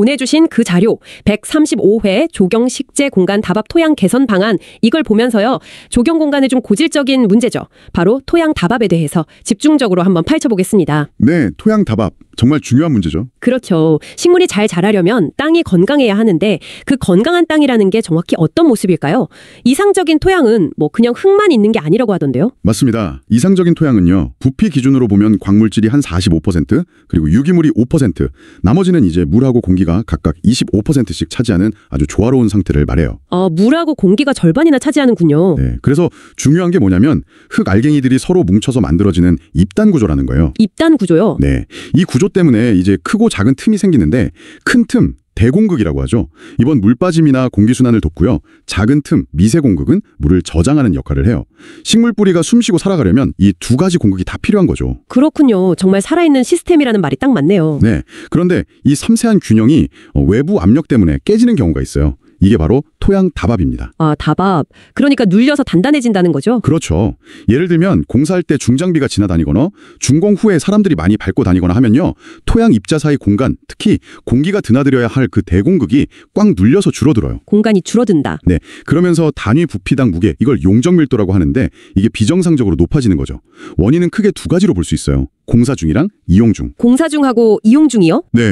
보내주신 그 자료 135회 조경 식재 공간 다밥 토양 개선 방안 이걸 보면서요. 조경 공간의 좀 고질적인 문제죠. 바로 토양 다밥에 대해서 집중적으로 한번 파헤쳐보겠습니다. 네, 토양 다밥. 정말 중요한 문제죠. 그렇죠. 식물이 잘 자라려면 땅이 건강해야 하는데 그 건강한 땅이라는 게 정확히 어떤 모습일까요? 이상적인 토양은 뭐 그냥 흙만 있는 게 아니라고 하던데요. 맞습니다. 이상적인 토양은요. 부피 기준으로 보면 광물질이 한 45%, 그리고 유기물이 5%, 나머지는 이제 물하고 공기가 각각 25%씩 차지하는 아주 조화로운 상태를 말해요. 물하고 공기가 절반이나 차지하는군요. 네, 그래서 중요한 게 뭐냐면 흙 알갱이들이 서로 뭉쳐서 만들어지는 입단 구조라는 거예요. 입단 구조요? 네, 이 구조 때문에 이제 크고 작은 틈이 생기는데 큰 틈, 대공극이라고 하죠. 이번 물 빠짐이나 공기 순환을 돕고요. 작은 틈, 미세 공극은 물을 저장하는 역할을 해요. 식물 뿌리가 숨쉬고 살아가려면 이 두 가지 공극이 다 필요한 거죠. 그렇군요. 정말 살아있는 시스템이라는 말이 딱 맞네요. 네, 그런데 이 섬세한 균형이 외부 압력 때문에 깨지는 경우가 있어요. 이게 바로 토양 다밥입니다. 아, 다밥. 그러니까 눌려서 단단해진다는 거죠? 그렇죠. 예를 들면 공사할 때 중장비가 지나다니거나 준공 후에 사람들이 많이 밟고 다니거나 하면요. 토양 입자 사이 공간, 특히 공기가 드나들어야 할 그 대공극이 꽉 눌려서 줄어들어요. 공간이 줄어든다. 네, 그러면서 단위 부피당 무게, 이걸 용적 밀도라고 하는데 이게 비정상적으로 높아지는 거죠. 원인은 크게 두 가지로 볼 수 있어요. 공사 중이랑 이용 중. 공사 중하고 이용 중이요? 네,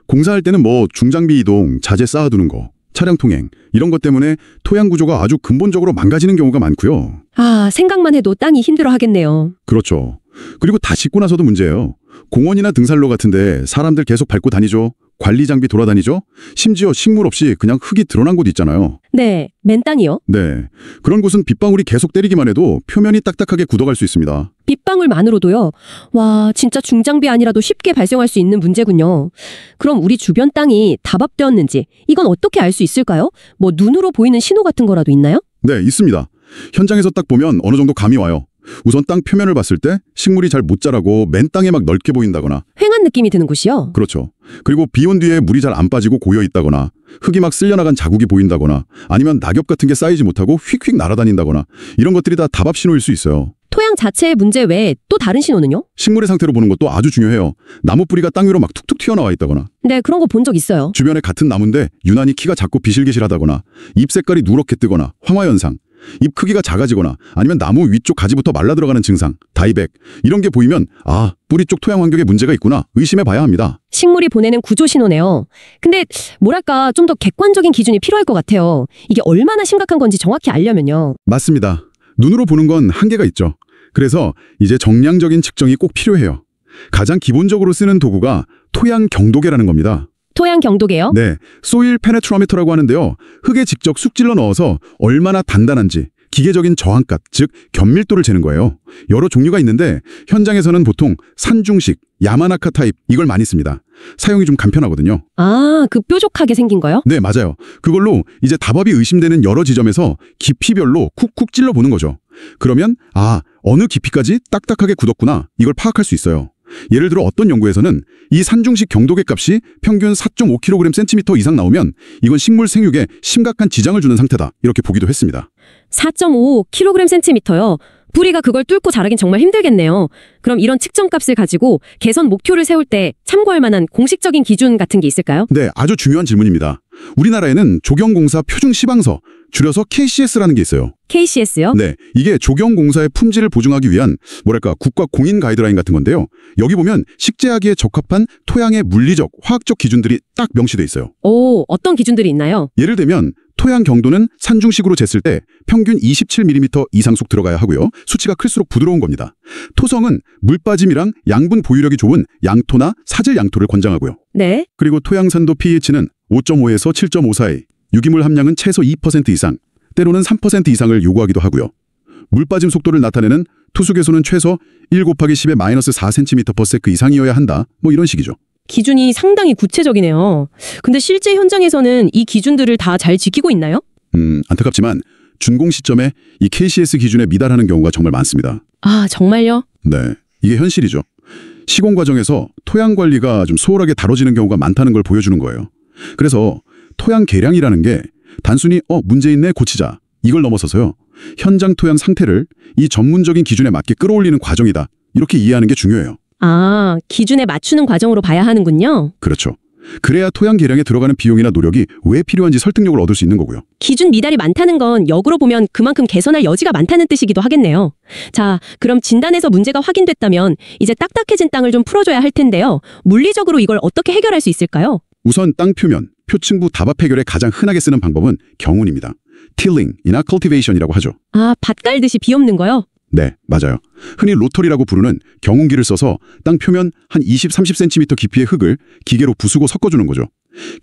공사할 때는 뭐 중장비 이동, 자재 쌓아두는 거, 차량 통행 이런 것 때문에 토양 구조가 아주 근본적으로 망가지는 경우가 많고요. 아, 생각만 해도 땅이 힘들어 하겠네요. 그렇죠. 그리고 다 짓고 나서도 문제예요. 공원이나 등산로 같은데 사람들 계속 밟고 다니죠. 관리 장비 돌아다니죠. 심지어 식물 없이 그냥 흙이 드러난 곳 있잖아요. 네, 맨 땅이요? 네, 그런 곳은 빗방울이 계속 때리기만 해도 표면이 딱딱하게 굳어갈 수 있습니다. 빗방울만으로도요? 와, 진짜 중장비 아니라도 쉽게 발생할 수 있는 문제군요. 그럼 우리 주변 땅이 다밥되었는지 이건 어떻게 알 수 있을까요? 뭐 눈으로 보이는 신호 같은 거라도 있나요? 네, 있습니다. 현장에서 딱 보면 어느 정도 감이 와요. 우선 땅 표면을 봤을 때 식물이 잘 못 자라고 맨 땅에 막 넓게 보인다거나. 휑한 느낌이 드는 곳이요? 그렇죠. 그리고 비 온 뒤에 물이 잘 안 빠지고 고여 있다거나, 흙이 막 쓸려나간 자국이 보인다거나, 아니면 낙엽 같은 게 쌓이지 못하고 휙휙 날아다닌다거나, 이런 것들이 다 다밥 신호일 수 있어요. 토양 자체의 문제 외에 또 다른 신호는요? 식물의 상태로 보는 것도 아주 중요해요. 나무 뿌리가 땅 위로 막 툭툭 튀어나와 있다거나, 네, 그런 거 본 적 있어요. 주변에 같은 나무인데 유난히 키가 작고 비실비실하다거나, 잎 색깔이 누렇게 뜨거나, 황화현상, 잎 크기가 작아지거나, 아니면 나무 위쪽 가지부터 말라 들어가는 증상, 다이백, 이런 게 보이면 아, 뿌리 쪽 토양 환경에 문제가 있구나 의심해 봐야 합니다. 식물이 보내는 구조 신호네요. 근데 뭐랄까 좀 더 객관적인 기준이 필요할 것 같아요. 이게 얼마나 심각한 건지 정확히 알려면요. 맞습니다. 눈으로 보는 건 한계가 있죠. 그래서 이제 정량적인 측정이 꼭 필요해요. 가장 기본적으로 쓰는 도구가 토양 경도계라는 겁니다. 토양 경도계요? 네, 소일 페네트로미터라고 하는데요. 흙에 직접 쑥질러 넣어서 얼마나 단단한지 기계적인 저항값, 즉 견밀도를 재는 거예요. 여러 종류가 있는데 현장에서는 보통 산중식, 야마나카 타입 이걸 많이 씁니다. 사용이 좀 간편하거든요. 아, 그 뾰족하게 생긴 거요? 네, 맞아요. 그걸로 이제 다밥이 의심되는 여러 지점에서 깊이별로 쿡쿡 찔러 보는 거죠. 그러면 아, 어느 깊이까지 딱딱하게 굳었구나 이걸 파악할 수 있어요. 예를 들어 어떤 연구에서는 이 산중식 경도계 값이 평균 4.5kg/cm 이상 나오면 이건 식물 생육에 심각한 지장을 주는 상태다 이렇게 보기도 했습니다. 4.5kg/cm요? 뿌리가 그걸 뚫고 자라긴 정말 힘들겠네요. 그럼 이런 측정값을 가지고 개선 목표를 세울 때 참고할 만한 공식적인 기준 같은 게 있을까요? 네, 아주 중요한 질문입니다. 우리나라에는 조경공사 표준시방서, 줄여서 KCS라는 게 있어요. KCS요? 네, 이게 조경공사의 품질을 보증하기 위한 뭐랄까 국가 공인 가이드라인 같은 건데요. 여기 보면 식재하기에 적합한 토양의 물리적, 화학적 기준들이 딱 명시돼 있어요. 오, 어떤 기준들이 있나요? 예를 들면 토양 경도는 산중식으로 쟀을 때 평균 27mm 이상 속 들어가야 하고요. 수치가 클수록 부드러운 겁니다. 토성은 물 빠짐이랑 양분 보유력이 좋은 양토나 사질 양토를 권장하고요. 네. 그리고 토양 산도 pH는 5.5에서 7.5 사이, 유기물 함량은 최소 2% 이상, 때로는 3% 이상을 요구하기도 하고요. 물 빠짐 속도를 나타내는 투수계수는 최소 1/10의 -4cm/s 이상이어야 한다. 뭐 이런 식이죠. 기준이 상당히 구체적이네요. 근데 실제 현장에서는 이 기준들을 다 잘 지키고 있나요? 안타깝지만 준공 시점에 이 KCS 기준에 미달하는 경우가 정말 많습니다. 아, 정말요? 네, 이게 현실이죠. 시공 과정에서 토양 관리가 좀 소홀하게 다뤄지는 경우가 많다는 걸 보여주는 거예요. 그래서 토양 개량이라는 게 단순히 문제 있네 고치자 이걸 넘어서서요. 현장 토양 상태를 이 전문적인 기준에 맞게 끌어올리는 과정이다. 이렇게 이해하는 게 중요해요. 아, 기준에 맞추는 과정으로 봐야 하는군요. 그렇죠. 그래야 토양 개량에 들어가는 비용이나 노력이 왜 필요한지 설득력을 얻을 수 있는 거고요. 기준 미달이 많다는 건 역으로 보면 그만큼 개선할 여지가 많다는 뜻이기도 하겠네요. 자, 그럼 진단에서 문제가 확인됐다면 이제 딱딱해진 땅을 좀 풀어줘야 할 텐데요. 물리적으로 이걸 어떻게 해결할 수 있을까요? 우선 땅 표면, 표층부 답합 해결에 가장 흔하게 쓰는 방법은 경운입니다. tilling이나 cultivation이라고 하죠. 아, 밭 깔듯이 비엎는 거요? 네, 맞아요. 흔히 로터리라고 부르는 경운기를 써서 땅 표면 한 20-30cm 깊이의 흙을 기계로 부수고 섞어주는 거죠.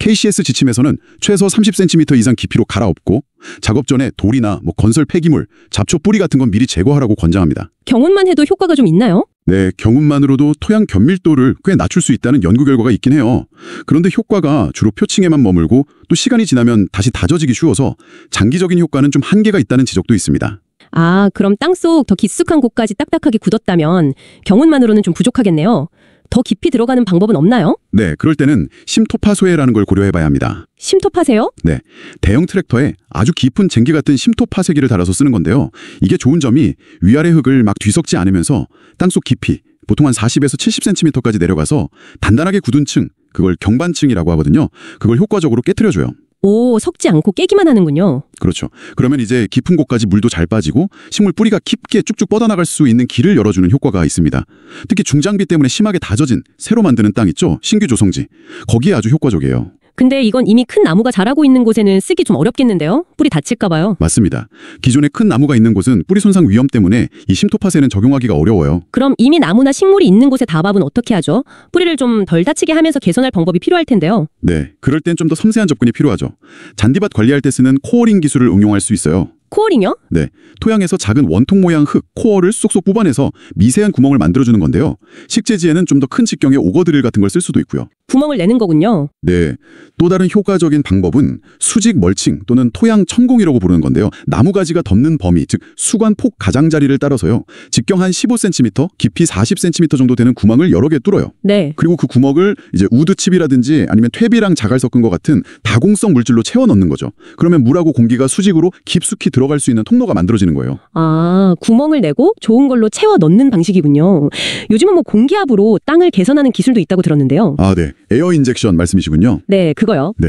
KCS 지침에서는 최소 30cm 이상 깊이로 갈아엎고 작업 전에 돌이나 건설 폐기물, 잡초 뿌리 같은 건 미리 제거하라고 권장합니다. 경운만 해도 효과가 좀 있나요? 네, 경운만으로도 토양 견밀도를 꽤 낮출 수 있다는 연구 결과가 있긴 해요. 그런데 효과가 주로 표층에만 머물고 또 시간이 지나면 다시 다져지기 쉬워서 장기적인 효과는 좀 한계가 있다는 지적도 있습니다. 아, 그럼 땅속 더 깊숙한 곳까지 딱딱하게 굳었다면 경운만으로는 좀 부족하겠네요. 더 깊이 들어가는 방법은 없나요? 네, 그럴 때는 심토파소해라는 걸 고려해봐야 합니다. 심토파세요? 네, 대형 트랙터에 아주 깊은 쟁기 같은 심토파쇄기를 달아서 쓰는 건데요. 이게 좋은 점이 위아래 흙을 막 뒤섞지 않으면서 땅속 깊이 보통 한 40에서 70cm까지 내려가서 단단하게 굳은 층, 그걸 경반층이라고 하거든요. 그걸 효과적으로 깨트려줘요. 오, 섞지 않고 깨기만 하는군요. 그렇죠. 그러면 이제 깊은 곳까지 물도 잘 빠지고 식물 뿌리가 깊게 쭉쭉 뻗어나갈 수 있는 길을 열어주는 효과가 있습니다. 특히 중장비 때문에 심하게 다져진 새로 만드는 땅 있죠? 신규 조성지. 거기에 아주 효과적이에요. 근데 이건 이미 큰 나무가 자라고 있는 곳에는 쓰기 좀 어렵겠는데요? 뿌리 다칠까 봐요. 맞습니다. 기존에 큰 나무가 있는 곳은 뿌리 손상 위험 때문에 이 심토파쇄는 적용하기가 어려워요. 그럼 이미 나무나 식물이 있는 곳의 답합은 어떻게 하죠? 뿌리를 좀 덜 다치게 하면서 개선할 방법이 필요할 텐데요. 네, 그럴 땐 좀 더 섬세한 접근이 필요하죠. 잔디밭 관리할 때 쓰는 코어링 기술을 응용할 수 있어요. 코어링요? 네, 토양에서 작은 원통 모양 흙, 코어를 쏙쏙 뽑아내서 미세한 구멍을 만들어주는 건데요. 식재지에는 좀 더 큰 직경의 오거드릴 같은 걸 쓸 수도 있고요. 구멍을 내는 거군요. 네, 또 다른 효과적인 방법은 수직 멀칭 또는 토양 천공이라고 부르는 건데요. 나무가지가 덮는 범위, 즉 수관폭 가장자리를 따라서요. 직경 한 15cm, 깊이 40cm 정도 되는 구멍을 여러 개 뚫어요. 네. 그리고 그 구멍을 이제 우드칩이라든지 아니면 퇴비랑 자갈 섞은 것 같은 다공성 물질로 채워 넣는 거죠. 그러면 물하고 공기가 수직으로 깊숙이 들어갈 수 있는 통로가 만들어지는 거예요. 아, 구멍을 내고 좋은 걸로 채워 넣는 방식이군요. 요즘은 공기압으로 땅을 개선하는 기술도 있다고 들었는데요. 아, 네. 에어 인젝션 말씀이시군요. 네, 그거요. 네.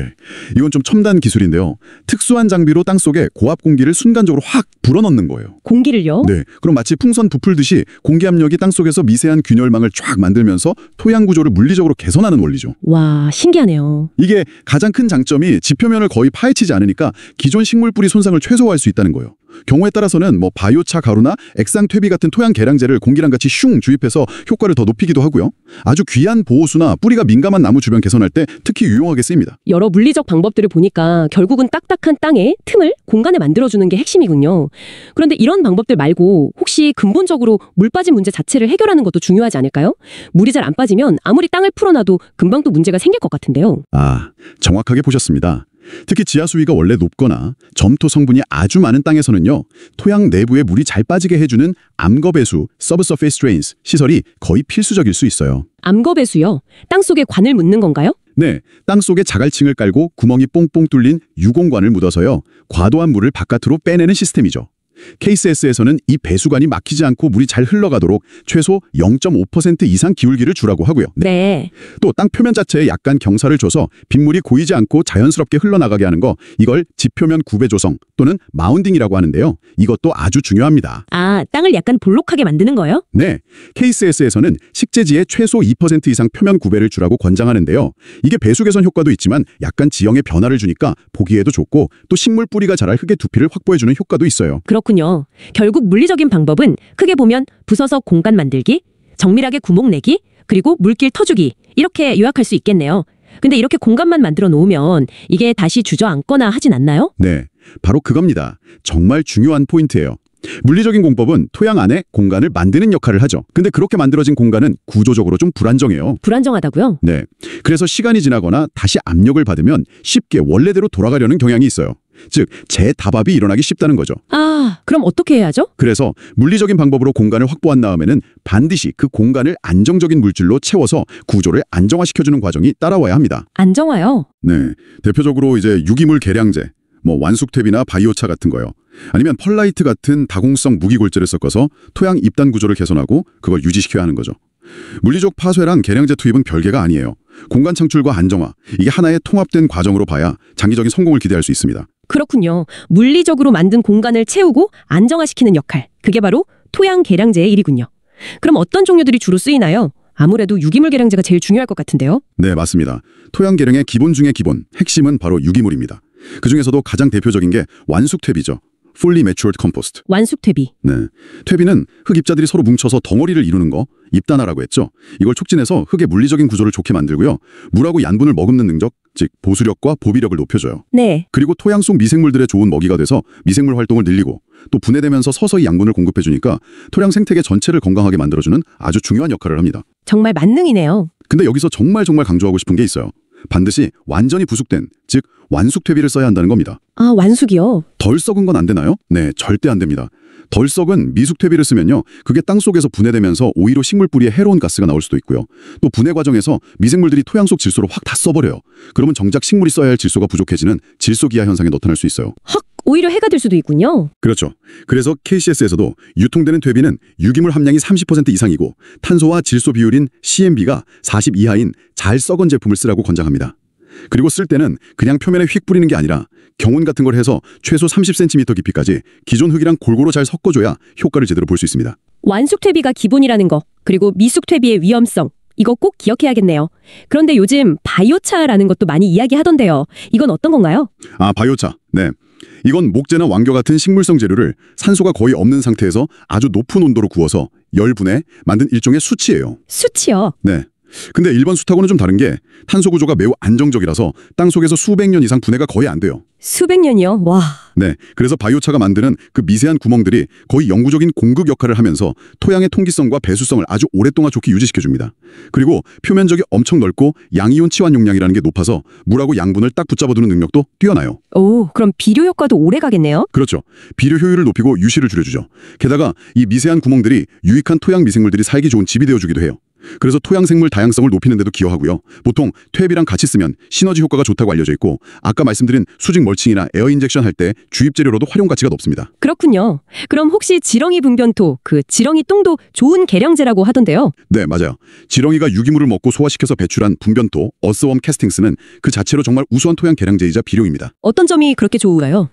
이건 좀 첨단 기술인데요. 특수한 장비로 땅속에 고압 공기를 순간적으로 확 불어넣는 거예요. 공기를요? 네. 그럼 마치 풍선 부풀듯이 공기 압력이 땅속에서 미세한 균열망을 쫙 만들면서 토양 구조를 물리적으로 개선하는 원리죠. 와, 신기하네요. 이게 가장 큰 장점이 지표면을 거의 파헤치지 않으니까 기존 식물 뿌리 손상을 최소화할 수 있다는 거예요. 경우에 따라서는 바이오차 가루나 액상 퇴비 같은 토양 개량제를 공기랑 같이 슝 주입해서 효과를 더 높이기도 하고요. 아주 귀한 보호수나 뿌리가 민감한 나무 주변 개선할 때 특히 유용하게 쓰입니다. 여러 물리적 방법들을 보니까 결국은 딱딱한 땅에 틈을 공간에 만들어주는 게 핵심이군요. 그런데 이런 방법들 말고 혹시 근본적으로 물 빠짐 문제 자체를 해결하는 것도 중요하지 않을까요? 물이 잘 안 빠지면 아무리 땅을 풀어놔도 금방 또 문제가 생길 것 같은데요. 아, 정확하게 보셨습니다. 특히 지하 수위가 원래 높거나 점토 성분이 아주 많은 땅에서는요. 토양 내부에 물이 잘 빠지게 해주는 암거배수 (subsurface drains) 시설이 거의 필수적일 수 있어요. 암거배수요? 땅속에 관을 묻는 건가요? 네, 땅속에 자갈층을 깔고 구멍이 뽕뽕 뚫린 유공관을 묻어서요. 과도한 물을 바깥으로 빼내는 시스템이죠. KCS에서는 이 배수관이 막히지 않고 물이 잘 흘러가도록 최소 0.5% 이상 기울기를 주라고 하고요. 네. 또 땅 표면 자체에 약간 경사를 줘서 빗물이 고이지 않고 자연스럽게 흘러나가게 하는 거, 이걸 지표면 구배 조성 또는 마운딩이라고 하는데요. 이것도 아주 중요합니다. 아, 땅을 약간 볼록하게 만드는 거요? 네, KCS에서는 식재지에 최소 2% 이상 표면 구배를 주라고 권장하는데요. 이게 배수 개선 효과도 있지만 약간 지형의 변화를 주니까 보기에도 좋고 또 식물 뿌리가 자랄 흙의 두피를 확보해주는 효과도 있어요. 그렇군요. 결국 물리적인 방법은 크게 보면 부서서 공간 만들기, 정밀하게 구멍 내기, 그리고 물길 터주기 이렇게 요약할 수 있겠네요. 근데 이렇게 공간만 만들어 놓으면 이게 다시 주저앉거나 하진 않나요? 네, 바로 그겁니다. 정말 중요한 포인트예요. 물리적인 공법은 토양 안에 공간을 만드는 역할을 하죠. 근데 그렇게 만들어진 공간은 구조적으로 좀 불안정해요. 불안정하다고요? 네, 그래서 시간이 지나거나 다시 압력을 받으면 쉽게 원래대로 돌아가려는 경향이 있어요. 즉, 재답합이 일어나기 쉽다는 거죠. 아, 그럼 어떻게 해야죠? 그래서 물리적인 방법으로 공간을 확보한 다음에는 반드시 그 공간을 안정적인 물질로 채워서 구조를 안정화시켜주는 과정이 따라와야 합니다. 안정화요? 네, 대표적으로 이제 유기물 계량제, 완숙퇴비나 바이오차 같은 거요. 아니면 펄라이트 같은 다공성 무기골재를 섞어서 토양 입단 구조를 개선하고 그걸 유지시켜야 하는 거죠. 물리적 파쇄랑 계량제 투입은 별개가 아니에요. 공간 창출과 안정화, 이게 하나의 통합된 과정으로 봐야 장기적인 성공을 기대할 수 있습니다. 그렇군요. 물리적으로 만든 공간을 채우고 안정화시키는 역할. 그게 바로 토양 계량제의 일이군요. 그럼 어떤 종류들이 주로 쓰이나요? 아무래도 유기물 계량제가 제일 중요할 것 같은데요. 네, 맞습니다. 토양 계량의 기본 중의 기본, 핵심은 바로 유기물입니다. 그중에서도 가장 대표적인 게 완숙퇴비죠. Fully Matured Compost. 완숙퇴비. 네, 퇴비는 흙 입자들이 서로 뭉쳐서 덩어리를 이루는 거, 입단화라고 했죠. 이걸 촉진해서 흙의 물리적인 구조를 좋게 만들고요. 물하고 양분을 머금는 능력, 즉 보수력과 보비력을 높여줘요. 네. 그리고 토양 속 미생물들의 좋은 먹이가 돼서 미생물 활동을 늘리고 또 분해되면서 서서히 양분을 공급해주니까 토양 생태계 전체를 건강하게 만들어주는 아주 중요한 역할을 합니다. 정말 만능이네요. 근데 여기서 정말 강조하고 싶은 게 있어요. 반드시 완전히 부숙된, 즉 완숙퇴비를 써야 한다는 겁니다. 아, 완숙이요? 덜 썩은 건 안 되나요? 네, 절대 안 됩니다. 덜 썩은 미숙퇴비를 쓰면요, 그게 땅속에서 분해되면서 오히려 식물 뿌리에 해로운 가스가 나올 수도 있고요. 또 분해 과정에서 미생물들이 토양 속 질소로 확 다 써버려요. 그러면 정작 식물이 써야 할 질소가 부족해지는 질소기화 현상에 나타날 수 있어요. 헉, 오히려 해가 될 수도 있군요. 그렇죠. 그래서 KCS에서도 유통되는 퇴비는 유기물 함량이 30% 이상이고 탄소와 질소 비율인 CMB가 40 이하인 잘 썩은 제품을 쓰라고 권장합니다. 그리고 쓸 때는 그냥 표면에 휙 뿌리는 게 아니라 경운 같은 걸 해서 최소 30cm 깊이까지 기존 흙이랑 골고루 잘 섞어줘야 효과를 제대로 볼 수 있습니다. 완숙퇴비가 기본이라는 거, 그리고 미숙퇴비의 위험성, 이거 꼭 기억해야겠네요. 그런데 요즘 바이오차라는 것도 많이 이야기하던데요. 이건 어떤 건가요? 아, 바이오차. 네. 이건 목재나 왕겨 같은 식물성 재료를 산소가 거의 없는 상태에서 아주 높은 온도로 구워서 열분해 만든 일종의 수치예요. 수치요? 네. 근데 일반 숯하고는 좀 다른 게 탄소 구조가 매우 안정적이라서 땅속에서 수백 년 이상 분해가 거의 안 돼요. 수백 년이요? 와. 네, 그래서 바이오차가 만드는 그 미세한 구멍들이 거의 영구적인 공극 역할을 하면서 토양의 통기성과 배수성을 아주 오랫동안 좋게 유지시켜줍니다. 그리고 표면적이 엄청 넓고 양이온 치환 용량이라는 게 높아서 물하고 양분을 딱 붙잡아두는 능력도 뛰어나요. 오, 그럼 비료 효과도 오래 가겠네요? 그렇죠. 비료 효율을 높이고 유실을 줄여주죠. 게다가 이 미세한 구멍들이 유익한 토양 미생물들이 살기 좋은 집이 되어주기도 해요. 그래서 토양 생물 다양성을 높이는 데도 기여하고요. 보통 퇴비랑 같이 쓰면 시너지 효과가 좋다고 알려져 있고 아까 말씀드린 수직 멀칭이나 에어 인젝션 할 때 주입 재료로도 활용 가치가 높습니다. 그렇군요. 그럼 혹시 지렁이 분변토, 그 지렁이 똥도 좋은 계량제라고 하던데요? 네, 맞아요. 지렁이가 유기물을 먹고 소화시켜서 배출한 분변토, 어스웜 캐스팅스는 그 자체로 정말 우수한 토양 계량제이자 비료입니다. 어떤 점이 그렇게 좋은가요?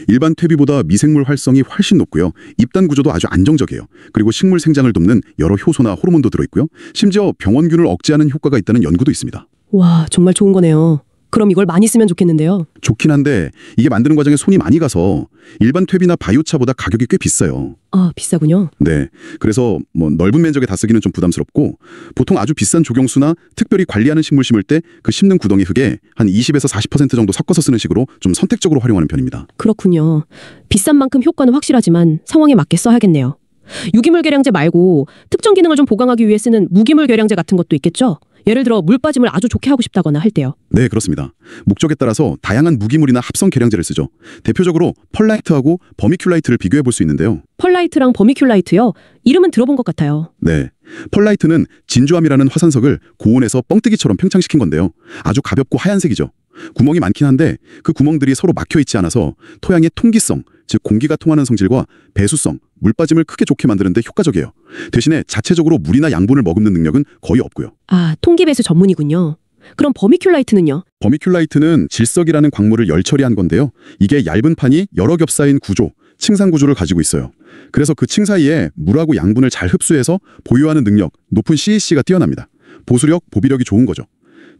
일반 퇴비보다 미생물 활성이 훨씬 높고요. 입단 구조도 아주 안정적이에요. 그리고 식물 생장을 돕는 여러 효소나 호르몬도 들어있고요. 심지어 병원균을 억제하는 효과가 있다는 연구도 있습니다. 와, 정말 좋은 거네요. 그럼 이걸 많이 쓰면 좋겠는데요. 좋긴 한데 이게 만드는 과정에 손이 많이 가서 일반 퇴비나 바이오차보다 가격이 꽤 비싸요. 아, 비싸군요. 네, 그래서 넓은 면적에 다 쓰기는 좀 부담스럽고 보통 아주 비싼 조경수나 특별히 관리하는 식물 심을 때 그 심는 구덩이 흙에 한 20에서 40% 정도 섞어서 쓰는 식으로 좀 선택적으로 활용하는 편입니다. 그렇군요. 비싼 만큼 효과는 확실하지만 상황에 맞게 써야겠네요. 유기물 계량제 말고 특정 기능을 좀 보강하기 위해 쓰는 무기물 계량제 같은 것도 있겠죠? 예를 들어 물 빠짐을 아주 좋게 하고 싶다거나 할 때요. 네, 그렇습니다. 목적에 따라서 다양한 무기물이나 합성 계량제를 쓰죠. 대표적으로 펄라이트하고 버미큘라이트를 비교해 볼 수 있는데요. 펄라이트랑 버미큘라이트요? 이름은 들어본 것 같아요. 네, 펄라이트는 진주암이라는 화산석을 고온에서 뻥뜨기처럼 팽창시킨 건데요. 아주 가볍고 하얀색이죠. 구멍이 많긴 한데 그 구멍들이 서로 막혀 있지 않아서 토양의 통기성, 즉 공기가 통하는 성질과 배수성, 물빠짐을 크게 좋게 만드는 데 효과적이에요. 대신에 자체적으로 물이나 양분을 머금는 능력은 거의 없고요. 아, 통기배수 전문이군요. 그럼 버미큘라이트는요? 버미큘라이트는 질석이라는 광물을 열 처리한 건데요. 이게 얇은 판이 여러 겹 쌓인 구조, 층상 구조를 가지고 있어요. 그래서 그 층 사이에 물하고 양분을 잘 흡수해서 보유하는 능력, 높은 CAC가 뛰어납니다. 보수력, 보비력이 좋은 거죠.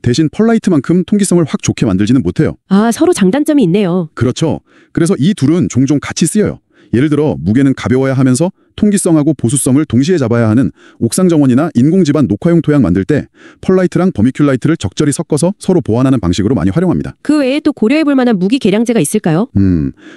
대신 펄라이트만큼 통기성을 확 좋게 만들지는 못해요. 아, 서로 장단점이 있네요. 그렇죠. 그래서 이 둘은 종종 같이 쓰여요. 예를 들어 무게는 가벼워야 하면서 통기성하고 보수성을 동시에 잡아야 하는 옥상정원이나 인공지반 녹화용 토양 만들 때 펄라이트랑 버미큘라이트를 적절히 섞어서 서로 보완하는 방식으로 많이 활용합니다. 그 외에 또 고려해볼 만한 무기 계량제가 있을까요?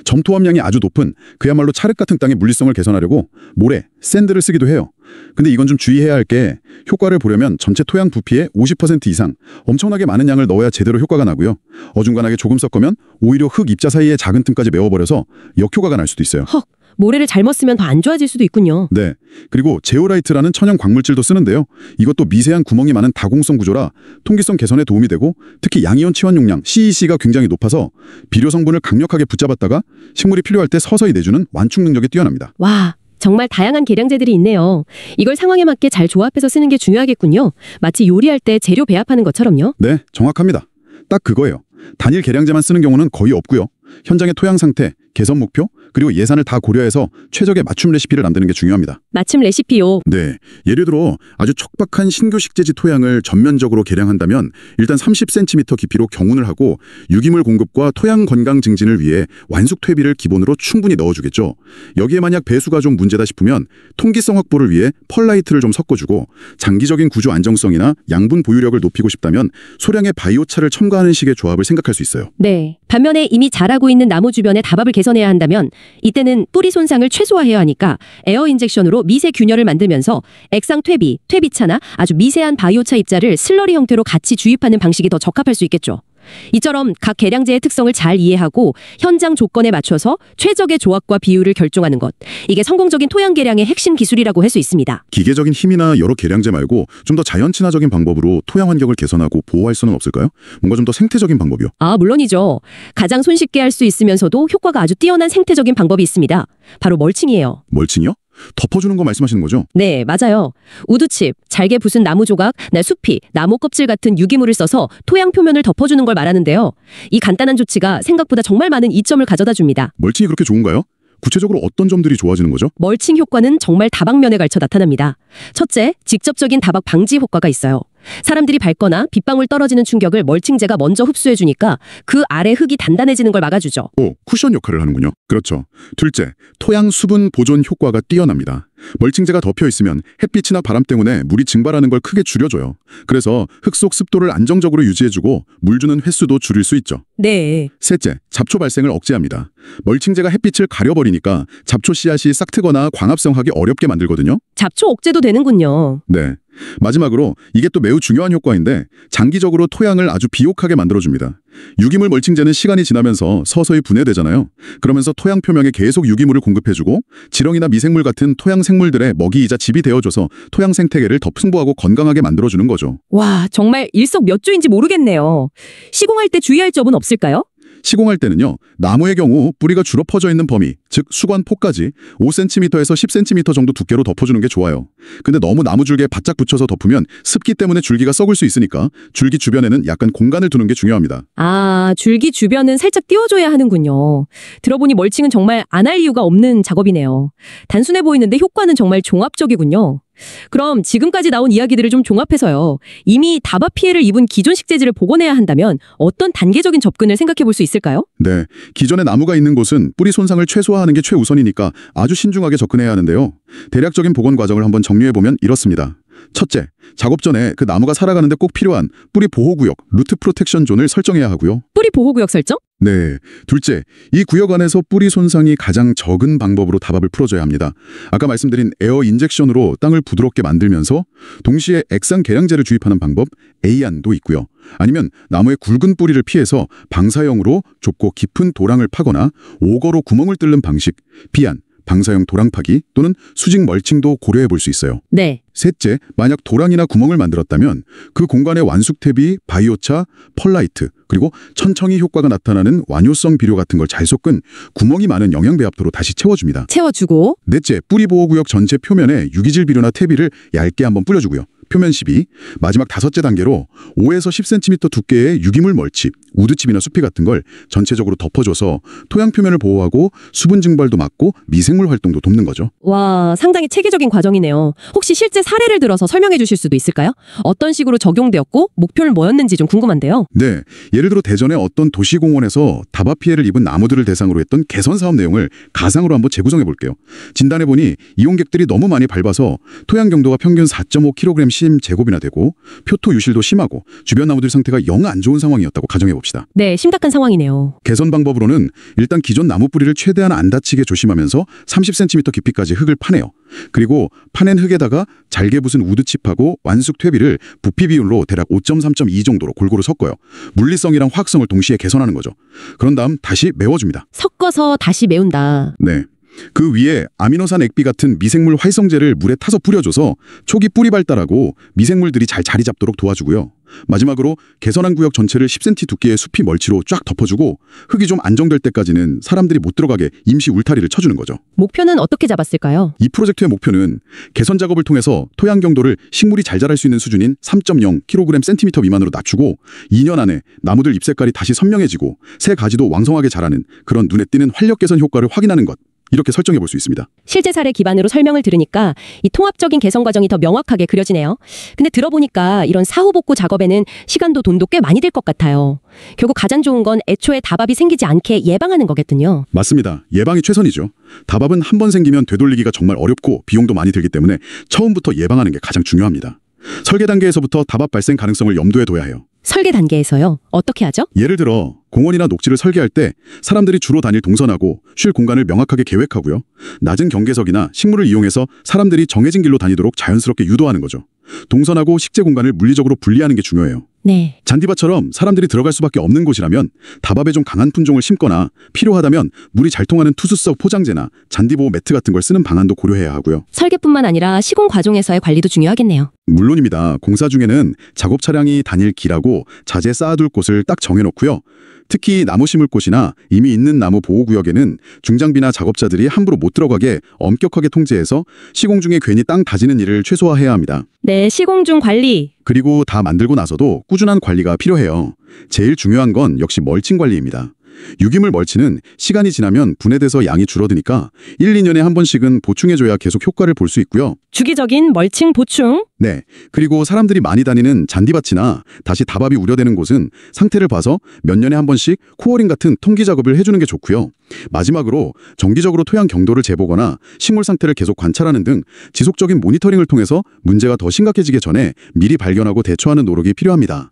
점토 함량이 아주 높은 그야말로 찰흙 같은 땅의 물리성을 개선하려고 모래, 샌드를 쓰기도 해요. 근데 이건 좀 주의해야 할 게 효과를 보려면 전체 토양 부피의 50% 이상 엄청나게 많은 양을 넣어야 제대로 효과가 나고요. 어중간하게 조금 섞으면 오히려 흙 입자 사이의 작은 틈까지 메워버려서 역효과가 날 수도 있어요. 헉, 모래를 잘못 쓰면 더 안 좋아질 수도 있군요. 네, 그리고 제오라이트라는 천연 광물질도 쓰는데요. 이것도 미세한 구멍이 많은 다공성 구조라 통기성 개선에 도움이 되고 특히 양이온 치환 용량 CEC가 굉장히 높아서 비료 성분을 강력하게 붙잡았다가 식물이 필요할 때 서서히 내주는 완충 능력이 뛰어납니다. 와, 정말 다양한 계량제들이 있네요. 이걸 상황에 맞게 잘 조합해서 쓰는 게 중요하겠군요. 마치 요리할 때 재료 배합하는 것처럼요. 네, 정확합니다. 딱 그거예요. 단일 계량제만 쓰는 경우는 거의 없고요. 현장의 토양 상태, 개선 목표, 그리고 예산을 다 고려해서 최적의 맞춤 레시피를 만드는 게 중요합니다. 맞춤 레시피요. 네, 예를 들어 아주 척박한 신규 식재지 토양을 전면적으로 개량한다면 일단 30cm 깊이로 경운을 하고 유기물 공급과 토양 건강 증진을 위해 완숙 퇴비를 기본으로 충분히 넣어주겠죠. 여기에 만약 배수가 좀 문제다 싶으면 통기성 확보를 위해 펄라이트를 좀 섞어주고 장기적인 구조 안정성이나 양분 보유력을 높이고 싶다면 소량의 바이오차를 첨가하는 식의 조합을 생각할 수 있어요. 네. 반면에 이미 자라고 있는 나무 주변에 다밥을 개선해야 한다면 이때는 뿌리 손상을 최소화해야 하니까 에어 인젝션으로 미세 균열을 만들면서 액상 퇴비, 퇴비차나 아주 미세한 바이오차 입자를 슬러리 형태로 같이 주입하는 방식이 더 적합할 수 있겠죠. 이처럼 각 계량제의 특성을 잘 이해하고 현장 조건에 맞춰서 최적의 조합과 비율을 결정하는 것. 이게 성공적인 토양 계량의 핵심 기술이라고 할 수 있습니다. 기계적인 힘이나 여러 계량제 말고 좀 더 자연 친화적인 방법으로 토양 환경을 개선하고 보호할 수는 없을까요? 뭔가 좀 더 생태적인 방법이요. 물론이죠. 가장 손쉽게 할 수 있으면서도 효과가 아주 뛰어난 생태적인 방법이 있습니다. 바로 멀칭이에요. 멀칭이요? 덮어주는 거 말씀하시는 거죠? 네, 맞아요. 우드칩, 잘게 부순 나무 조각, 수피, 나무 껍질 같은 유기물을 써서 토양 표면을 덮어주는 걸 말하는데요. 이 간단한 조치가 생각보다 정말 많은 이점을 가져다 줍니다. 멀칭이 그렇게 좋은가요? 구체적으로 어떤 점들이 좋아지는 거죠? 멀칭 효과는 정말 다방면에 걸쳐 나타납니다. 첫째, 직접적인 다박 방지 효과가 있어요. 사람들이 밟거나 빗방울 떨어지는 충격을 멀칭제가 먼저 흡수해주니까 그 아래 흙이 단단해지는 걸 막아주죠. 쿠션 역할을 하는군요. 그렇죠. 둘째, 토양 수분 보존 효과가 뛰어납니다. 멀칭제가 덮여 있으면 햇빛이나 바람 때문에 물이 증발하는 걸 크게 줄여줘요. 그래서 흙 속 습도를 안정적으로 유지해주고 물 주는 횟수도 줄일 수 있죠. 네. 셋째, 잡초 발생을 억제합니다. 멀칭제가 햇빛을 가려버리니까 잡초 씨앗이 싹트거나 광합성하기 어렵게 만들거든요. 잡초 억제도 되는군요. 네. 마지막으로 이게 또 매우 중요한 효과인데 장기적으로 토양을 아주 비옥하게 만들어줍니다. 유기물 멀칭제는 시간이 지나면서 서서히 분해되잖아요. 그러면서 토양 표면에 계속 유기물을 공급해주고 지렁이나 미생물 같은 토양 생물들의 먹이이자 집이 되어줘서 토양 생태계를 더 풍부하고 건강하게 만들어주는 거죠. 와, 정말 일석몇조인지 모르겠네요. 시공할 때 주의할 점은 없을까요? 시공할 때는요, 나무의 경우 뿌리가 줄어 퍼져 있는 범위, 즉 수관폭까지 5cm에서 10cm 정도 두께로 덮어주는 게 좋아요. 근데 너무 나무 줄기에 바짝 붙여서 덮으면 습기 때문에 줄기가 썩을 수 있으니까 줄기 주변에는 약간 공간을 두는 게 중요합니다. 줄기 주변은 살짝 띄워줘야 하는군요. 들어보니 멀칭은 정말 안 할 이유가 없는 작업이네요. 단순해 보이는데 효과는 정말 종합적이군요. 그럼 지금까지 나온 이야기들을 좀 종합해서요. 이미 다밥 피해를 입은 기존 식재지를 복원해야 한다면 어떤 단계적인 접근을 생각해 볼 수 있을까요? 네, 기존에 나무가 있는 곳은 뿌리 손상을 최소화하는 게 최우선이니까 아주 신중하게 접근해야 하는데요. 대략적인 복원 과정을 한번 정리해보면 이렇습니다. 첫째, 작업 전에 그 나무가 살아가는데 꼭 필요한 뿌리 보호구역, 루트 프로텍션 존을 설정해야 하고요. 뿌리 보호구역 설정? 네. 둘째, 이 구역 안에서 뿌리 손상이 가장 적은 방법으로 다밥을 풀어줘야 합니다. 아까 말씀드린 에어 인젝션으로 땅을 부드럽게 만들면서 동시에 액상 계량제를 주입하는 방법 A안도 있고요. 아니면 나무의 굵은 뿌리를 피해서 방사형으로 좁고 깊은 도랑을 파거나 오거로 구멍을 뚫는 방식 B안, 방사형 도랑 파기 또는 수직 멀칭도 고려해 볼 수 있어요. 네. 셋째, 만약 도랑이나 구멍을 만들었다면 그 공간에 완숙탭이, 바이오차, 펄라이트, 그리고 천청이 효과가 나타나는 완효성 비료 같은 걸 잘 섞은 구멍이 많은 영양배합토로 다시 채워줍니다. 채워주고. 넷째, 뿌리 보호구역 전체 표면에 유기질 비료나 퇴비를 얇게 한번 뿌려주고요. 표면 시비. 마지막 다섯째 단계로 5에서 10cm 두께의 유기물 멀치, 우드칩이나 수피 같은 걸 전체적으로 덮어줘서 토양 표면을 보호하고 수분 증발도 막고 미생물 활동도 돕는 거죠. 와, 상당히 체계적인 과정이네요. 혹시 실제 사례를 들어서 설명해 주실 수도 있을까요? 어떤 식으로 적용되었고 목표는 뭐였는지 좀 궁금한데요. 네, 예를 들어 대전의 어떤 도시공원에서 다밥 피해를 입은 나무들을 대상으로 했던 개선 사업 내용을 가상으로 한번 재구성해 볼게요. 진단해보니 이용객들이 너무 많이 밟아서 토양 경도가 평균 4.5kg 제곱이나 되고 표토 유실도 심하고 주변 나무들 상태가 영 안 좋은 상황이었다고 가정해봅시다. 네, 심각한 상황이네요. 개선 방법으로는 일단 기존 나무 뿌리를 최대한 안 다치게 조심하면서 30cm 깊이까지 흙을 파내요. 그리고 파낸 흙에다가 잘게 부순 우드칩하고 완숙 퇴비를 부피 비율로 대략 5.3.2 정도로 골고루 섞어요. 물리성이랑 화학성을 동시에 개선하는 거죠. 그런 다음 다시 메워줍니다. 섞어서 다시 메운다. 네. 그 위에 아미노산 액비 같은 미생물 활성제를 물에 타서 뿌려줘서 초기 뿌리 발달하고 미생물들이 잘 자리 잡도록 도와주고요. 마지막으로 개선한 구역 전체를 10cm 두께의 숲이 멀치로 쫙 덮어주고 흙이 좀 안정될 때까지는 사람들이 못 들어가게 임시 울타리를 쳐주는 거죠. 목표는 어떻게 잡았을까요? 이 프로젝트의 목표는 개선 작업을 통해서 토양 경도를 식물이 잘 자랄 수 있는 수준인 3.0kg/cm 미만으로 낮추고 2년 안에 나무들 잎 색깔이 다시 선명해지고 새 가지도 왕성하게 자라는 그런 눈에 띄는 활력 개선 효과를 확인하는 것. 이렇게 설정해 볼 수 있습니다. 실제 사례 기반으로 설명을 들으니까 이 통합적인 개선 과정이 더 명확하게 그려지네요. 근데 들어보니까 이런 사후 복구 작업에는 시간도 돈도 꽤 많이 들 것 같아요. 결국 가장 좋은 건 애초에 다밥이 생기지 않게 예방하는 거겠군요. 맞습니다. 예방이 최선이죠. 다밥은 한 번 생기면 되돌리기가 정말 어렵고 비용도 많이 들기 때문에 처음부터 예방하는 게 가장 중요합니다. 설계 단계에서부터 다밥 발생 가능성을 염두에 둬야 해요. 설계 단계에서요? 어떻게 하죠? 예를 들어 공원이나 녹지를 설계할 때 사람들이 주로 다닐 동선하고 쉴 공간을 명확하게 계획하고요. 낮은 경계석이나 식물을 이용해서 사람들이 정해진 길로 다니도록 자연스럽게 유도하는 거죠. 동선하고 식재 공간을 물리적으로 분리하는 게 중요해요. 네. 잔디밭처럼 사람들이 들어갈 수밖에 없는 곳이라면 다밥에 좀 강한 품종을 심거나 필요하다면 물이 잘 통하는 투수석 포장재나 잔디보호 매트 같은 걸 쓰는 방안도 고려해야 하고요. 설계뿐만 아니라 시공 과정에서의 관리도 중요하겠네요. 물론입니다. 공사 중에는 작업 차량이 다닐 길하고 자재 쌓아둘 곳을 딱 정해놓고요. 특히 나무 심을 곳이나 이미 있는 나무 보호구역에는 중장비나 작업자들이 함부로 못 들어가게 엄격하게 통제해서 시공 중에 괜히 땅 다지는 일을 최소화해야 합니다. 네, 시공 중 관리. 그리고 다 만들고 나서도 꾸준한 관리가 필요해요. 제일 중요한 건 역시 멀칭 관리입니다. 유기물 멀치는 시간이 지나면 분해돼서 양이 줄어드니까 1, 2년에 한 번씩은 보충해줘야 계속 효과를 볼 수 있고요. 주기적인 멀칭 보충. 네. 그리고 사람들이 많이 다니는 잔디밭이나 다시 다밥이 우려되는 곳은 상태를 봐서 몇 년에 한 번씩 코어링 같은 통기 작업을 해주는 게 좋고요. 마지막으로 정기적으로 토양 경도를 재보거나 식물 상태를 계속 관찰하는 등 지속적인 모니터링을 통해서 문제가 더 심각해지기 전에 미리 발견하고 대처하는 노력이 필요합니다.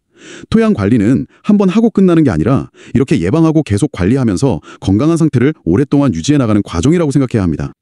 토양 관리는 한번 하고 끝나는 게 아니라 이렇게 예방하고 계속 관리하면서 건강한 상태를 오랫동안 유지해 나가는 과정이라고 생각해야 합니다.